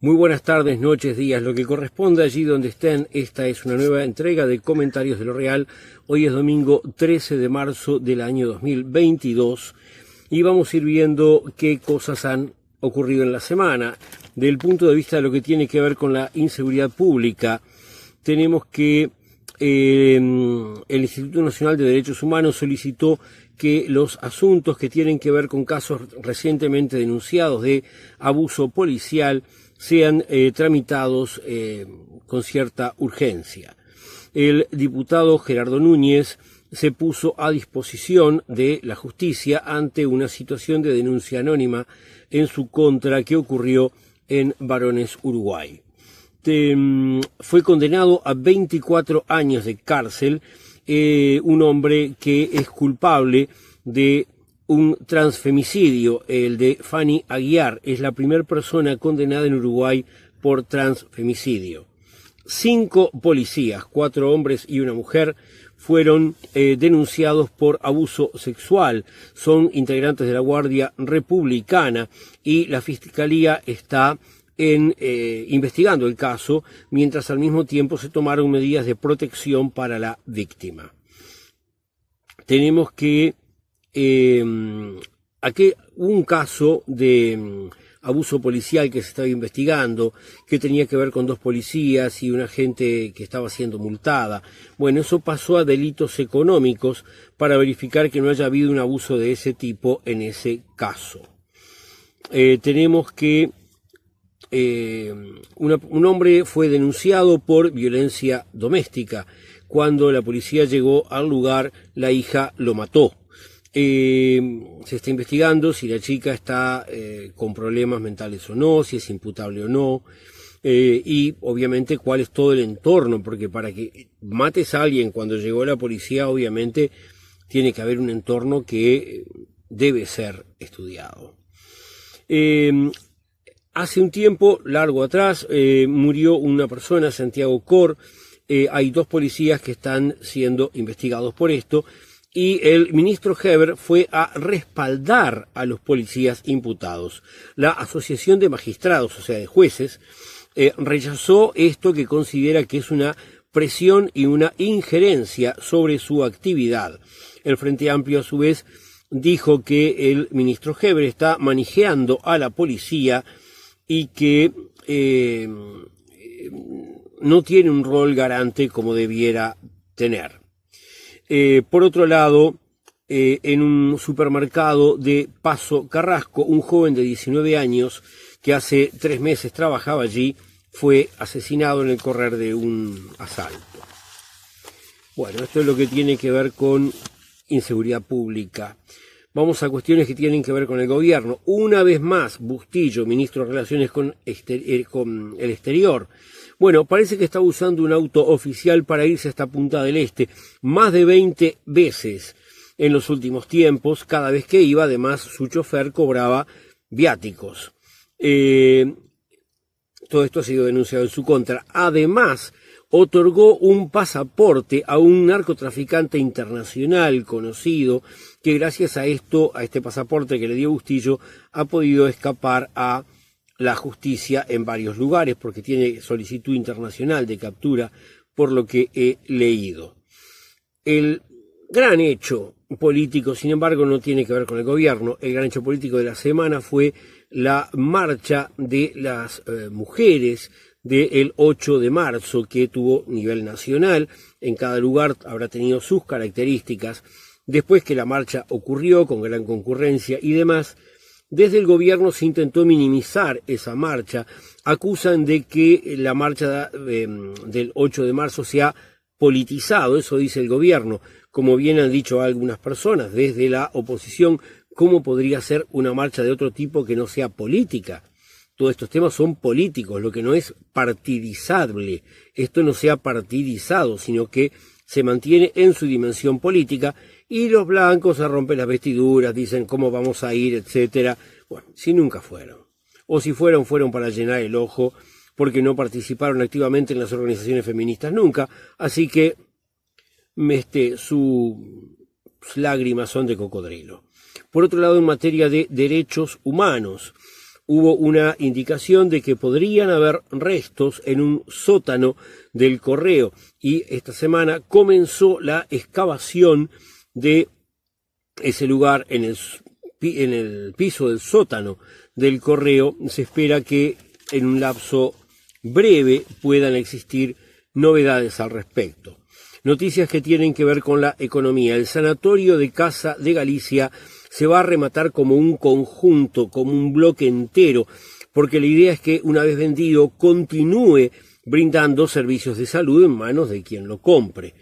Muy buenas tardes, noches, días, lo que corresponda allí donde estén. Esta es una nueva entrega de Comentarios de lo Real. Hoy es domingo 13 de marzo del año 2022 y vamos a ir viendo qué cosas han ocurrido en la semana. Del punto de vista de lo que tiene que ver con la inseguridad pública, tenemos que el Instituto Nacional de Derechos Humanos solicitó que los asuntos que tienen que ver con casos recientemente denunciados de abuso policial sean tramitados con cierta urgencia. El diputado Gerardo Núñez se puso a disposición de la justicia ante una situación de denuncia anónima en su contra que ocurrió en Varones, Uruguay. Fue condenado a 24 años de cárcel un hombre que es culpable de un transfemicidio, el de Fanny Aguiar. Es la primera persona condenada en Uruguay por transfemicidio. 5 policías, 4 hombres y una mujer, fueron denunciados por abuso sexual. Son integrantes de la Guardia Republicana y la Fiscalía está investigando el caso, mientras al mismo tiempo se tomaron medidas de protección para la víctima. Tenemos que aquí un caso de abuso policial que se estaba investigando, que tenía que ver con 2 policías y una gente que estaba siendo multada. Bueno, eso pasó a delitos económicos para verificar que no haya habido un abuso de ese tipo en ese caso. Tenemos que un hombre fue denunciado por violencia doméstica. Cuando la policía llegó al lugar, la hija lo mató. Se está investigando si la chica está con problemas mentales o no, si es imputable o no, y obviamente cuál es todo el entorno, porque para que mates a alguien cuando llegó la policía, obviamente tiene que haber un entorno que debe ser estudiado. Hace un tiempo largo atrás murió una persona, Santiago Cor. Hay 2 policías que están siendo investigados por esto. Y el ministro Heber fue a respaldar a los policías imputados. La Asociación de Magistrados, o sea, de jueces, rechazó esto que considera que es una presión y una injerencia sobre su actividad. El Frente Amplio, a su vez, dijo que el ministro Heber está manejando a la policía y que no tiene un rol garante como debiera tener. Por otro lado, en un supermercado de Paso Carrasco, un joven de 19 años que hace 3 meses trabajaba allí fue asesinado en el correr de un asalto. Bueno, esto es lo que tiene que ver con inseguridad pública. Vamos a cuestiones que tienen que ver con el gobierno. Una vez más, Bustillo, ministro de Relaciones con el Exterior. Bueno, parece que está usando un auto oficial para irse hasta Punta del Este más de 20 veces en los últimos tiempos. Cada vez que iba, además, su chofer cobraba viáticos. Todo esto ha sido denunciado en su contra. Además, otorgó un pasaporte a un narcotraficante internacional conocido que gracias a este pasaporte que le dio Bustillo, ha podido escapar a la justicia en varios lugares porque tiene solicitud internacional de captura, por lo que he leído. El gran hecho político, sin embargo, no tiene que ver con el gobierno. El gran hecho político de la semana fue la marcha de las mujeres del 8 de marzo, que tuvo nivel nacional. En cada lugar habrá tenido sus características. Después que la marcha ocurrió con gran concurrencia y demás, desde el gobierno se intentó minimizar esa marcha. Acusan de que la marcha del 8 de marzo se ha politizado, eso dice el gobierno. Como bien han dicho algunas personas desde la oposición, ¿cómo podría ser una marcha de otro tipo que no sea política? Todos estos temas son políticos, lo que no es partidizable. Esto no se ha partidizado, sino que se mantiene en su dimensión política y los blancos se rompen las vestiduras, dicen cómo vamos a ir, etcétera. Bueno, si nunca fueron. O si fueron, fueron para llenar el ojo, porque no participaron activamente en las organizaciones feministas nunca. Así que sus lágrimas son de cocodrilo. Por otro lado, en materia de derechos humanos, hubo una indicación de que podrían haber restos en un sótano del correo, y esta semana comenzó la excavación de ese lugar en el piso del sótano del correo. Se espera que en un lapso breve puedan existir novedades al respecto. Noticias que tienen que ver con la economía. El sanatorio de Casa de Galicia se va a rematar como un conjunto, como un bloque entero, porque la idea es que una vez vendido continúe brindando servicios de salud en manos de quien lo compre.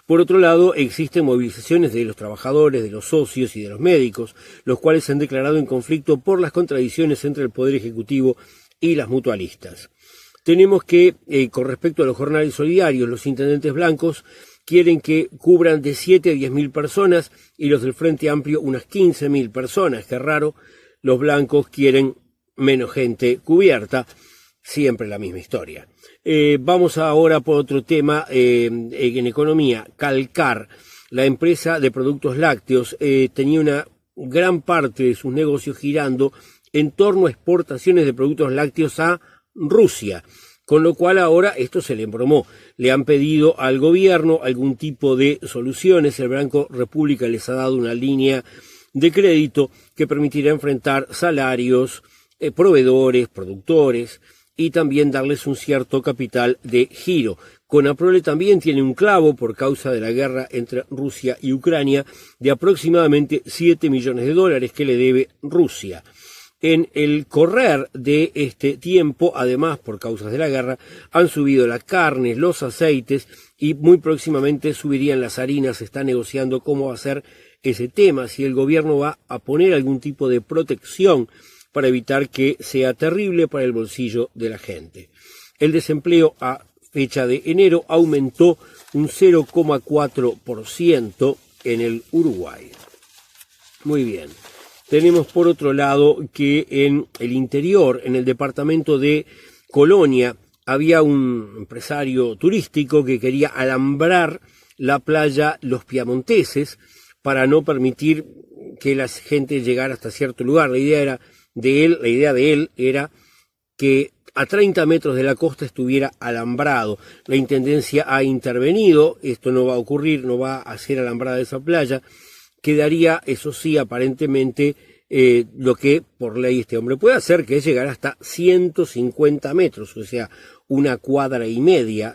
Por otro lado, existen movilizaciones de los trabajadores, de los socios y de los médicos, los cuales se han declarado en conflicto por las contradicciones entre el Poder Ejecutivo y las mutualistas. Tenemos que, con respecto a los jornales solidarios, los intendentes blancos quieren que cubran de 7 a 10.000 personas y los del Frente Amplio unas 15.000 personas. Qué raro, los blancos quieren menos gente cubierta, siempre la misma historia. Vamos ahora por otro tema en economía. Calcar, la empresa de productos lácteos, tenía una gran parte de sus negocios girando en torno a exportaciones de productos lácteos a Rusia, con lo cual ahora esto se le embromó. Le han pedido al gobierno algún tipo de soluciones. El Banco República les ha dado una línea de crédito que permitirá enfrentar salarios, proveedores, productores, y también darles un cierto capital de giro. Conaprole también tiene un clavo por causa de la guerra entre Rusia y Ucrania de aproximadamente 7 millones de dólares que le debe Rusia. En el correr de este tiempo, además por causas de la guerra, han subido las carnes, los aceites y muy próximamente subirían las harinas. Se está negociando cómo va a ser ese tema, si el gobierno va a poner algún tipo de protección para evitar que sea terrible para el bolsillo de la gente. El desempleo a fecha de enero aumentó un 0,4% en el Uruguay. Muy bien. Tenemos por otro lado que en el interior, en el departamento de Colonia, había un empresario turístico que quería alambrar la playa Los Piamonteses para no permitir que la gente llegara hasta cierto lugar. La idea de él era que a 30 metros de la costa estuviera alambrado. La Intendencia ha intervenido, esto no va a ocurrir, no va a ser alambrada esa playa. Quedaría, eso sí, aparentemente, lo que por ley este hombre puede hacer, que es llegar hasta 150 metros, o sea, 1,5 cuadras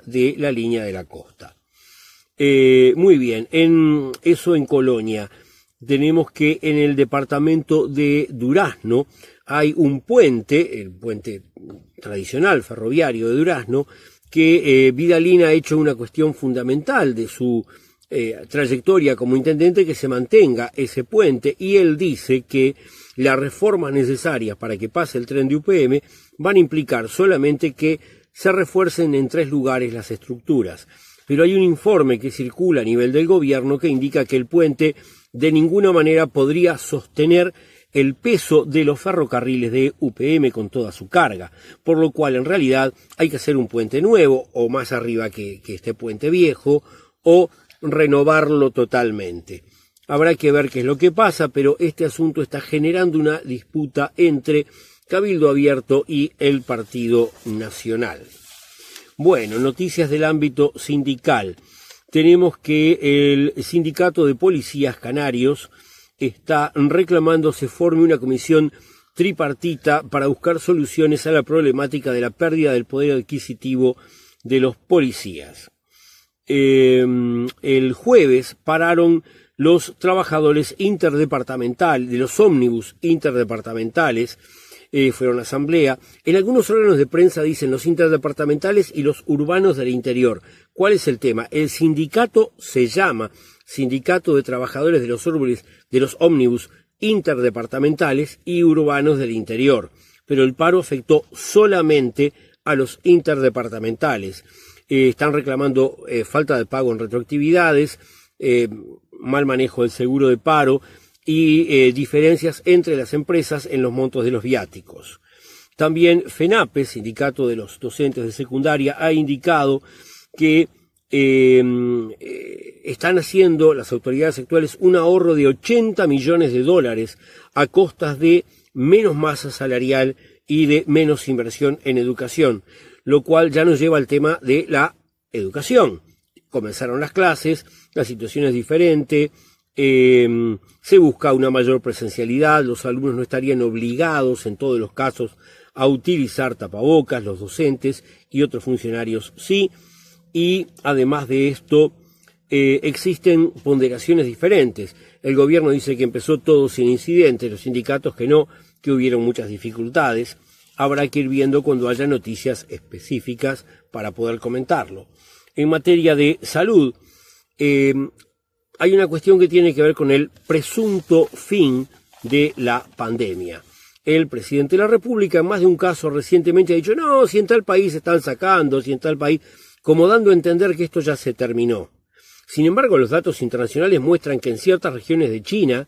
de la línea de la costa. Muy bien, en Colonia. Tenemos que en el departamento de Durazno hay un puente, el puente tradicional ferroviario de Durazno, que Vidalín ha hecho una cuestión fundamental de su trayectoria como intendente, que se mantenga ese puente, y él dice que las reformas necesarias para que pase el tren de UPM van a implicar solamente que se refuercen en 3 lugares las estructuras. Pero hay un informe que circula a nivel del gobierno que indica que el puente de ninguna manera podría sostener el peso de los ferrocarriles de UPM con toda su carga, por lo cual en realidad hay que hacer un puente nuevo, o más arriba que este puente viejo, o renovarlo totalmente. Habrá que ver qué es lo que pasa, pero este asunto está generando una disputa entre Cabildo Abierto y el Partido Nacional. Bueno, noticias del ámbito sindical. Tenemos que el Sindicato de Policías Canarios está reclamando se forme una comisión tripartita para buscar soluciones a la problemática de la pérdida del poder adquisitivo de los policías. El jueves pararon los trabajadores interdepartamentales, de los ómnibus interdepartamentales, fueron a asamblea. En algunos órganos de prensa dicen los interdepartamentales y los urbanos del interior. ¿Cuál es el tema? El sindicato se llama Sindicato de Trabajadores de los ómnibus interdepartamentales y urbanos del interior, pero el paro afectó solamente a los interdepartamentales. Están reclamando falta de pago en retroactividades, mal manejo del seguro de paro y diferencias entre las empresas en los montos de los viáticos. También FENAPE, Sindicato de los Docentes de Secundaria, ha indicado que están haciendo las autoridades actuales un ahorro de 80 millones de dólares a costas de menos masa salarial y de menos inversión en educación, lo cual ya nos lleva al tema de la educación. Comenzaron las clases, la situación es diferente, se busca una mayor presencialidad, los alumnos no estarían obligados en todos los casos a utilizar tapabocas, los docentes y otros funcionarios sí, y además de esto existen ponderaciones diferentes. El gobierno dice que empezó todo sin incidentes, los sindicatos que no, que hubieron muchas dificultades. Habrá que ir viendo cuando haya noticias específicas para poder comentarlo. En materia de salud, hay una cuestión que tiene que ver con el presunto fin de la pandemia. El presidente de la República en más de un caso recientemente ha dicho, no, si en tal país están sacando, si en tal país, como dando a entender que esto ya se terminó. Sin embargo, los datos internacionales muestran que en ciertas regiones de China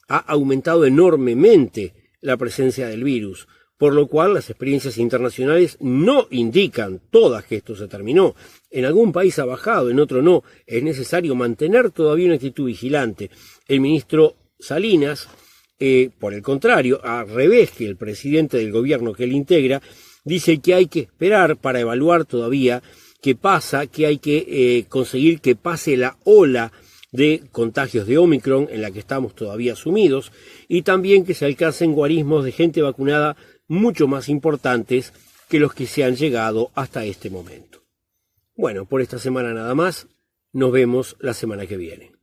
ha aumentado enormemente la presencia del virus, por lo cual las experiencias internacionales no indican todas que esto se terminó. En algún país ha bajado, en otro no. Es necesario mantener todavía una actitud vigilante. El ministro Salinas, por el contrario, al revés que el presidente del gobierno que él integra, dice que hay que esperar para evaluar todavía qué pasa, que hay que conseguir que pase la ola de contagios de Omicron en la que estamos todavía sumidos, y también que se alcancen guarismos de gente vacunada mucho más importantes que los que se han llegado hasta este momento. Bueno, por esta semana nada más, nos vemos la semana que viene.